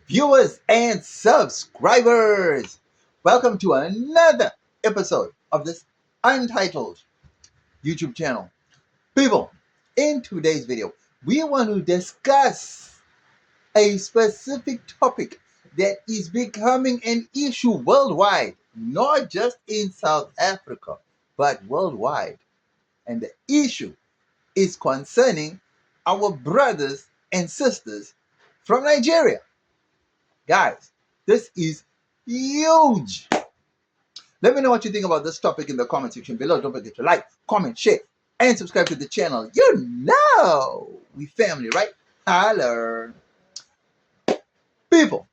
viewers and subscribers. Welcome to another episode of this untitled YouTube channel. People, in today's video, we want to discuss a specific topic that is becoming an issue worldwide, not just in South Africa, but worldwide. And the issue is concerning our brothers and sisters from Nigeria. Guys, this is huge. Let me know what you think about this topic in the comment section below. Don't forget to like, comment, share, and subscribe to the channel. You know, we family, right? Hello. People,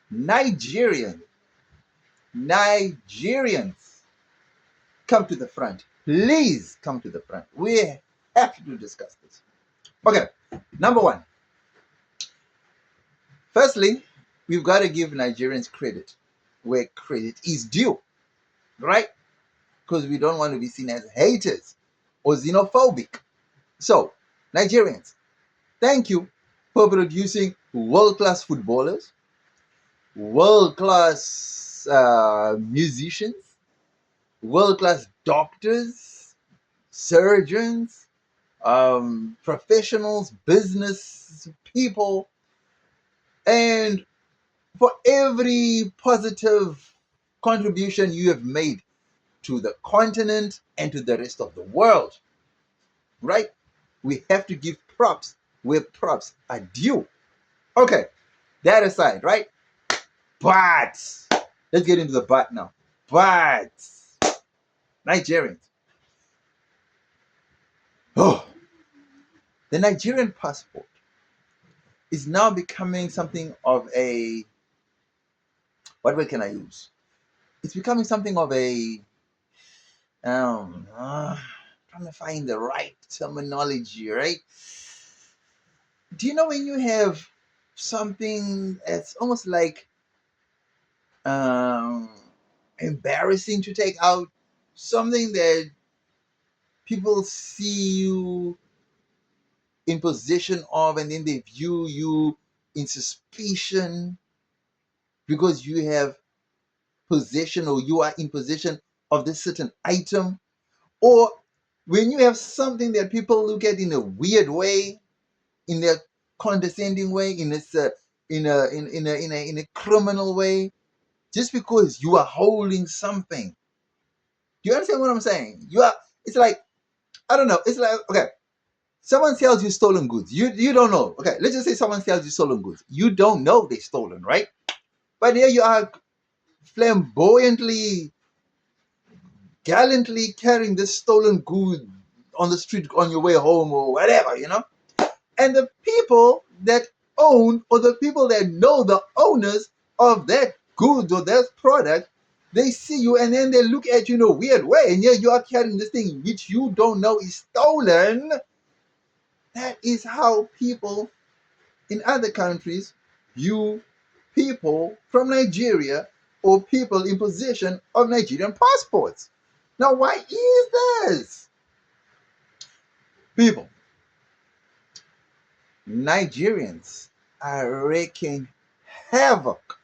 Nigerian, Nigerians, come to the front. Please come to the front. We have to discuss this. Okay, number one. Firstly, we've got to give Nigerians credit where credit is due, right? Because we don't want to be seen as haters or xenophobic. So, Nigerians, thank you for producing world-class footballers, world-class musicians, world-class doctors, surgeons, professionals, business people, and for every positive contribution you have made to the continent and to the rest of the world, right? We have to give props where props are due. Okay, that aside, right? But let's get into the but now. But Nigerians. Oh, the Nigerian passport is now becoming something of a, what word can I use? It's becoming something of a trying to find the right terminology, right? Do you know when you have something that's almost like um, embarrassing to take out, something that people see you in possession of, and then they view you in suspicion because you have possession or you are in possession of this certain item, or when you have something that people look at in a weird way, in a condescending way, in a criminal way, just because you are holding something. Do you understand what I'm saying? You are. It's like, I don't know. It's like, okay, someone sells you stolen goods. You don't know. Okay, let's just say someone sells you stolen goods. You don't know they're stolen, right? But here you are, flamboyantly, gallantly carrying this stolen good on the street on your way home or whatever, And the people that own, or the people that know the owners of that goods or that product, they see you and then they look at you in a weird way, and yet you are carrying this thing which you don't know is stolen. That is how people in other countries view people from Nigeria or people in possession of Nigerian passports. Now, why is this? People, Nigerians are wreaking havoc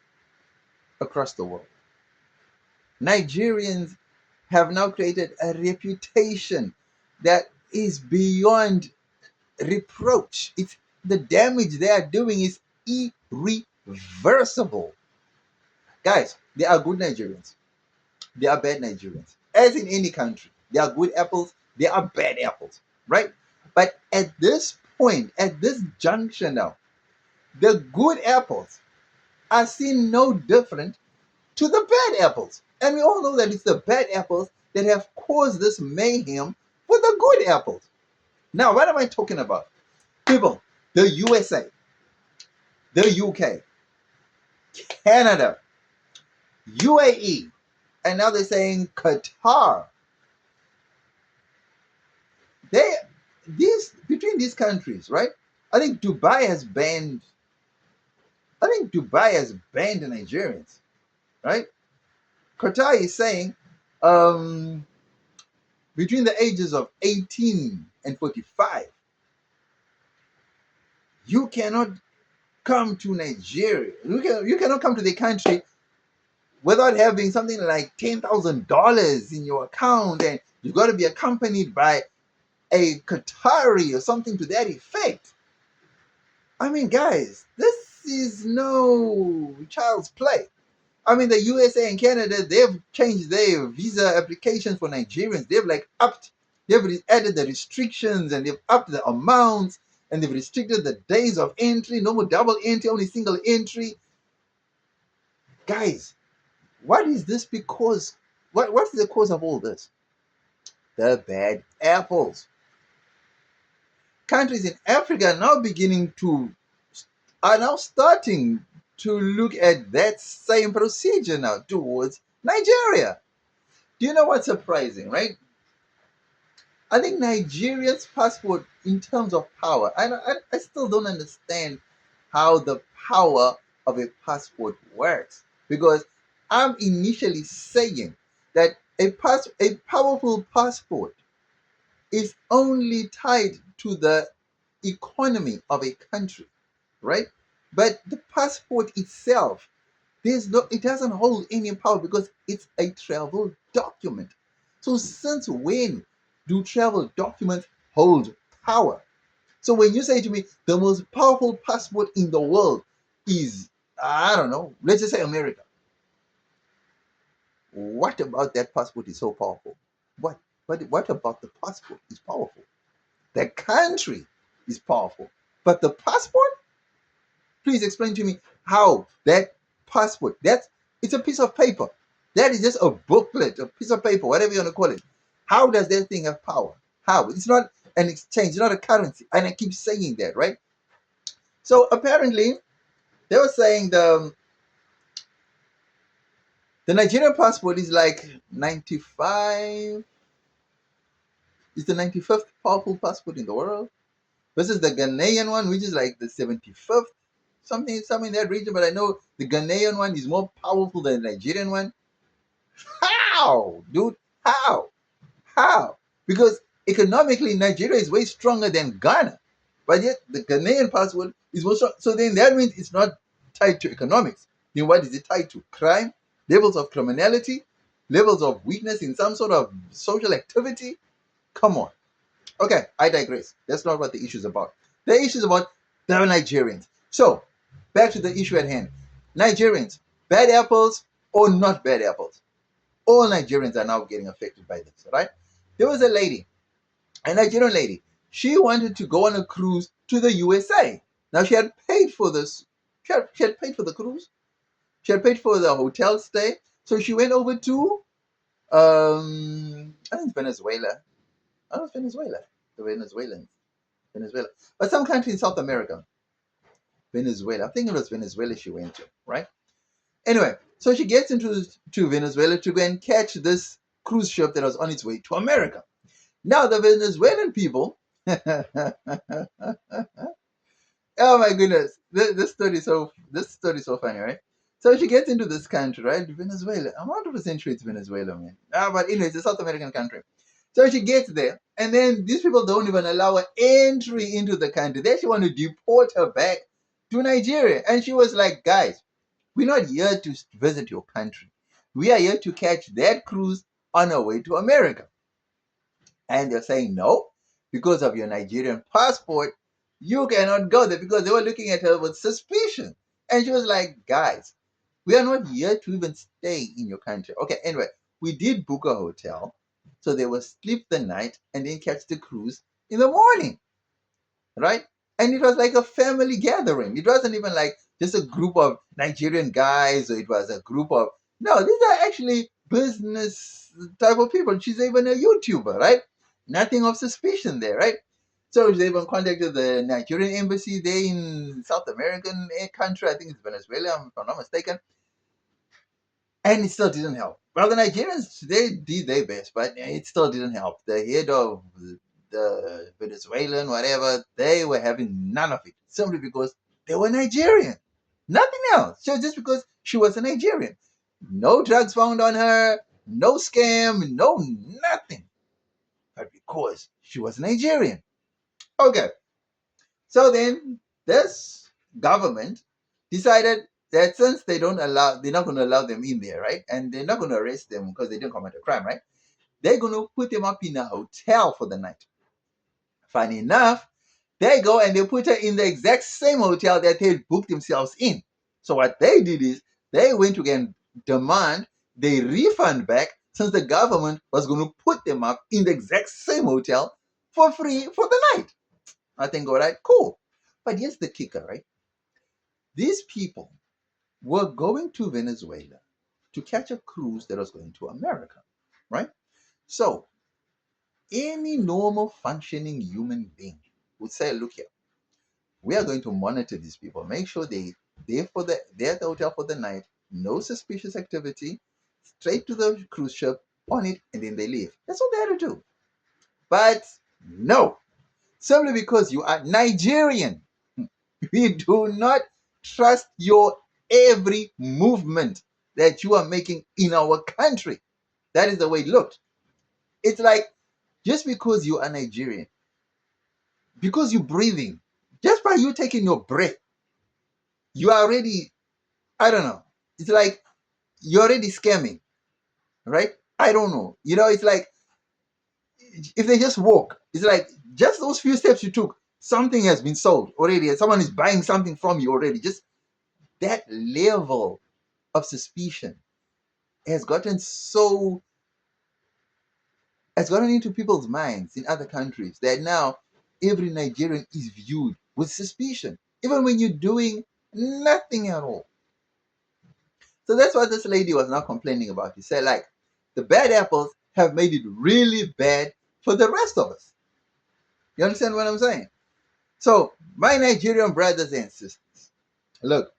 across the world. Nigerians have now created a reputation that is beyond reproach. It's the damage they are doing is irreversible. Guys, there are good Nigerians. There are bad Nigerians. As in any country, there are good apples, there are bad apples, right? But at this point, at this junction now, the good apples are seen no different to the bad apples. And we all know that it's the bad apples that have caused this mayhem for the good apples. Now, what am I talking about? People, the USA, the UK, Canada, UAE, and now they're saying Qatar. They these between these countries, right? I think Dubai has banned the Nigerians, right? Qatar is saying between the ages of 18 and 45, you cannot come to Nigeria. You cannot come to the country without having something like $10,000 in your account, and you got to be accompanied by a Qatari or something to that effect. I mean, guys, this is no child's play. I mean, the USA and Canada, they've changed their visa applications for Nigerians. They've added the restrictions, and they've upped the amounts, and they've restricted the days of entry. No more double entry, only single entry. Guys, what is this because? What's the cause of all this? The bad apples. Countries in Africa are now starting to look at that same procedure now towards Nigeria. Do you know what's surprising, right? I think Nigeria's passport, in terms of power, I still don't understand how the power of a passport works. Because I'm initially saying that a powerful passport is only tied to the economy of a country, right? But the passport itself, it doesn't hold any power because it's a travel document. So since when do travel documents hold power? So when you say to me the most powerful passport in the world is, I don't know, let's just say America. What about that passport is so powerful? What what about the passport is powerful? The country is powerful. But the passport? Please explain to me how that passport, it's a piece of paper. That is just a booklet, a piece of paper, whatever you want to call it. How does that thing have power? How? It's not an exchange, it's not a currency. And I keep saying that, right? So apparently, they were saying the Nigerian passport is like 95, it's the 95th powerful passport in the world. Versus the Ghanaian one, which is like the 75th, something in that region. But I know the Ghanaian one is more powerful than the Nigerian one. How, dude? How? How? Because economically, Nigeria is way stronger than Ghana, but yet the Ghanaian passport is more strong. So then that means it's not tied to economics. Then what is it tied to? Crime, levels of criminality, levels of weakness in some sort of social activity. Come on. Okay, I digress. That's not what the issue is about. The issue is about the Nigerians. So, back to the issue at hand. Nigerians, bad apples or not bad apples? All Nigerians are now getting affected by this, right? There was a Nigerian lady. She wanted to go on a cruise to the USA. Now, she had paid for this. She had paid for the cruise. She had paid for the hotel stay. So she went over to, I think Venezuela. I don't know, Venezuela. The Venezuelans. Venezuela. But some country in South America. Venezuela. I think it was Venezuela she went to, right? Anyway, so she gets into to Venezuela to go and catch this cruise ship that was on its way to America. Now the Venezuelan people, oh my goodness, this story is so funny, right? So she gets into this country, right? Venezuela. I'm 100% sure it's Venezuela, man. But anyway, it's a South American country. So she gets there, and then these people don't even allow her entry into the country. They actually want to deport her back to Nigeria. And she was like, guys, we're not here to visit your country. We are here to catch that cruise on our way to America. And they're saying, no, because of your Nigerian passport, you cannot go there, because they were looking at her with suspicion. And she was like, guys, we are not here to even stay in your country. Okay, anyway, we did book a hotel. So they will sleep the night and then catch the cruise in the morning, right? And it was like a family gathering. It wasn't even like just a group of Nigerian guys, or it was a group of, no, these are actually business type of people. She's even a YouTuber, right? Nothing of suspicion there, right? So they even contacted the Nigerian embassy there in South American country. I think it's Venezuela, if I'm not mistaken. And it still didn't help. Well, the Nigerians, they did their best, but it still didn't help. The head of the Venezuelan, whatever, they were having none of it, simply because they were Nigerian. Nothing else. Just because she was a Nigerian. No drugs found on her, no scam, no nothing. But because she was Nigerian. Okay. So then, government decided that since they're not going to allow them in there, right? And they're not going to arrest them because they didn't commit a crime, right? They're going to put them up in a hotel for the night. Funny enough, they go and they put her in the exact same hotel that they booked themselves in. So what they did is they went to get demand the refund back since the government was going to put them up in the exact same hotel for free for the night. I think, all right, cool. But here's the kicker, right? These people were going to Venezuela to catch a cruise that was going to America, right? So any normal functioning human being would say, look here, we are going to monitor these people, make sure they're at the hotel for the night, no suspicious activity, straight to the cruise ship, on it, and then they leave. That's what they had to do. But no, simply because you are Nigerian, we do not trust your every movement that you are making in our country. That is the way it looked. It's like just because you are Nigerian, because you're breathing, just by you taking your breath, you are already, I don't know. It's like you're already scamming, right? I don't know. It's like if they just walk, it's like just those few steps you took, something has been sold already. Someone is buying something from you already. Just that level of suspicion has gotten so has gotten into people's minds in other countries that now every Nigerian is viewed with suspicion, even when you're doing nothing at all. So that's what this lady was now complaining about. She said, like, the bad apples have made it really bad for the rest of us. You understand what I'm saying? So, my Nigerian brothers and sisters, look,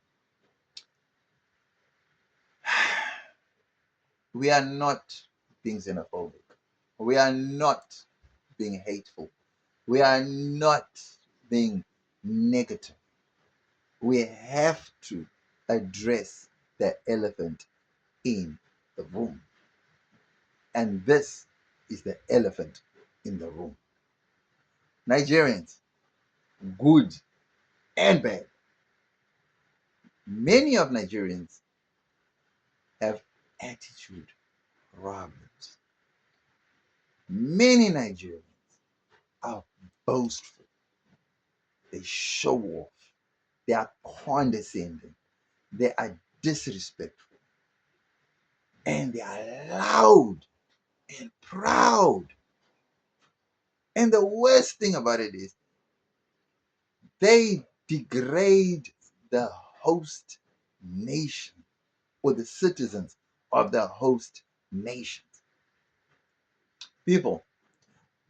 we are not being xenophobic. We are not being hateful. We are not being negative. We have to address the elephant in the room. And this is the elephant in the room. Nigerians, good and bad. Many of Nigerians have attitude problems. Many Nigerians are boastful. They show off. They are condescending. They are disrespectful. And they are loud and proud. And the worst thing about it is they degrade the host nation or the citizens of the host nations. People,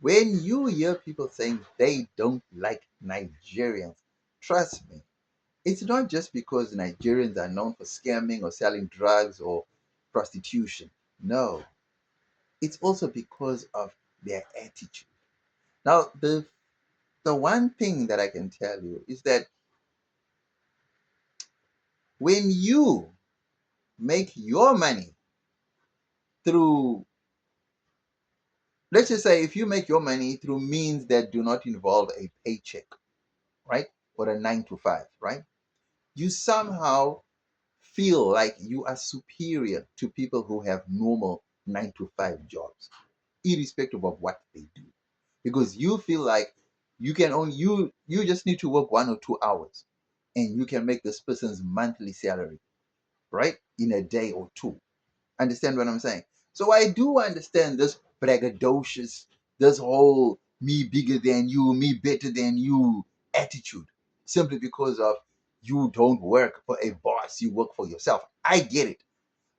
when you hear people saying they don't like Nigerians, trust me, it's not just because Nigerians are known for scamming or selling drugs or prostitution. No, it's also because of their attitude. Now, the one thing that I can tell you is that when you make your money through, let's just say, if you make your money through means that do not involve a paycheck, right? Or a 9 to 5, right? You somehow feel like you are superior to people who have normal 9 to 5 jobs, irrespective of what they do. Because you feel like you just need to work 1 or 2 hours and you can make this person's monthly salary, right? In a day or two. Understand what I'm saying? So I do understand this braggadocious, this whole me bigger than you, me better than you attitude, simply because of you don't work for a boss, you work for yourself. I get it.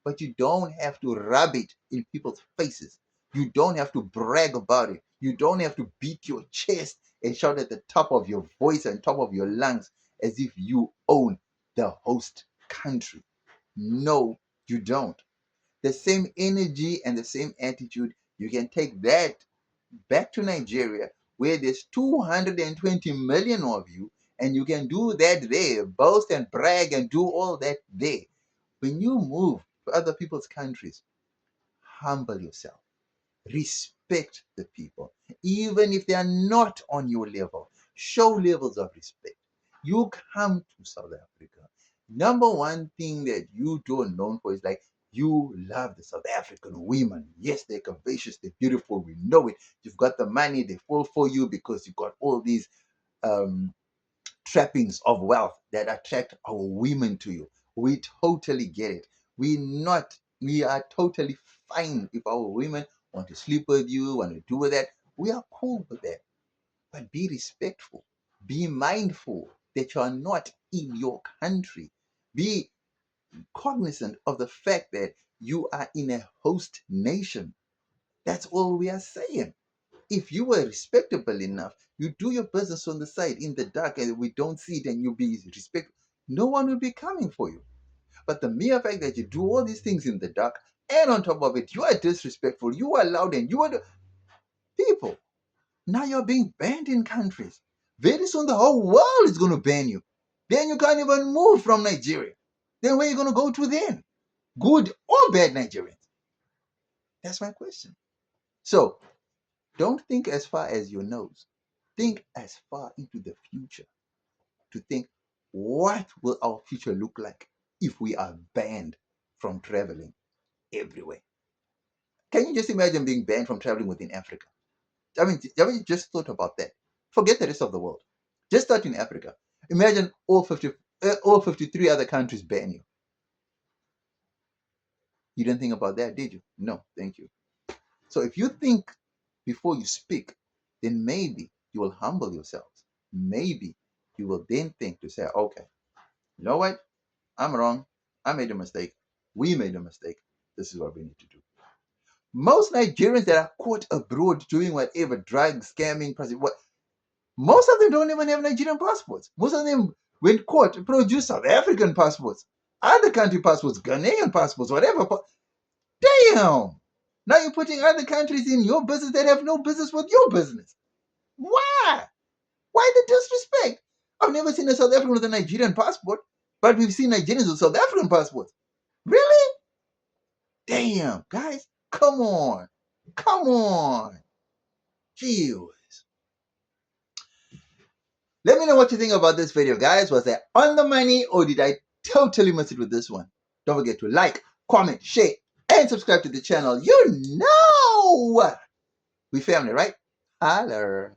But you don't have to rub it in people's faces. You don't have to brag about it. You don't have to beat your chest and shout at the top of your voice and top of your lungs as if you own the host country. No, you don't. The same energy and the same attitude, you can take that back to Nigeria, where there's 220 million of you, and you can do that there, boast and brag and do all that there. When you move to other people's countries, humble yourself, respect the people, even if they are not on your level. Show levels of respect. You come to South Africa. Number one thing that you do known for is like you love the South African women. Yes, they're curvaceous, they're beautiful. We know it. You've got the money, they fall for you because you've got all these um, trappings of wealth that attract our women to you. We totally get it. We are totally fine if our women want to sleep with you, want to do with that. We are cool with that. But be respectful. Be mindful that you are not in your country. Be cognizant of the fact that you are in a host nation. That's all we are saying. If you were respectable enough, you do your business on the side in the dark and we don't see it and you be respectful, no one will be coming for you. But the mere fact that you do all these things in the dark and on top of it, you are disrespectful, you are loud and you are the people. Now you're being banned in countries. Very soon the whole world is going to ban you. Then you can't even move from Nigeria. Then where are you going to go to then? Good or bad Nigerians? That's my question. So don't think as far as your nose. Think as far into the future to think what will our future look like if we are banned from traveling everywhere. Can you just imagine being banned from traveling within Africa? Haven't you just thought about that? Forget the rest of the world. Just start in Africa. Imagine all 53 other countries ban you. You didn't think about that, did you? No, thank you. So if you think before you speak, then maybe you will humble yourselves. Maybe you will then think to say, okay, you know what? I'm wrong. I made a mistake. We made a mistake. This is what we need to do. Most Nigerians that are caught abroad doing whatever, drugs, scamming, what, most of them don't even have Nigerian passports. Most of them, when caught, produce South African passports, other country passports, Ghanaian passports, whatever. Damn! Now you're putting other countries in your business that have no business with your business. Why? Why the disrespect? I've never seen a South African with a Nigerian passport, but we've seen Nigerians with South African passports. Really? Damn, guys, come on. Come on. Jeez. Let me know what you think about this video, guys. Was that on the money or did I totally miss it with this one? Don't forget to like, comment, share, and subscribe to the channel. You know we family, right? Holler.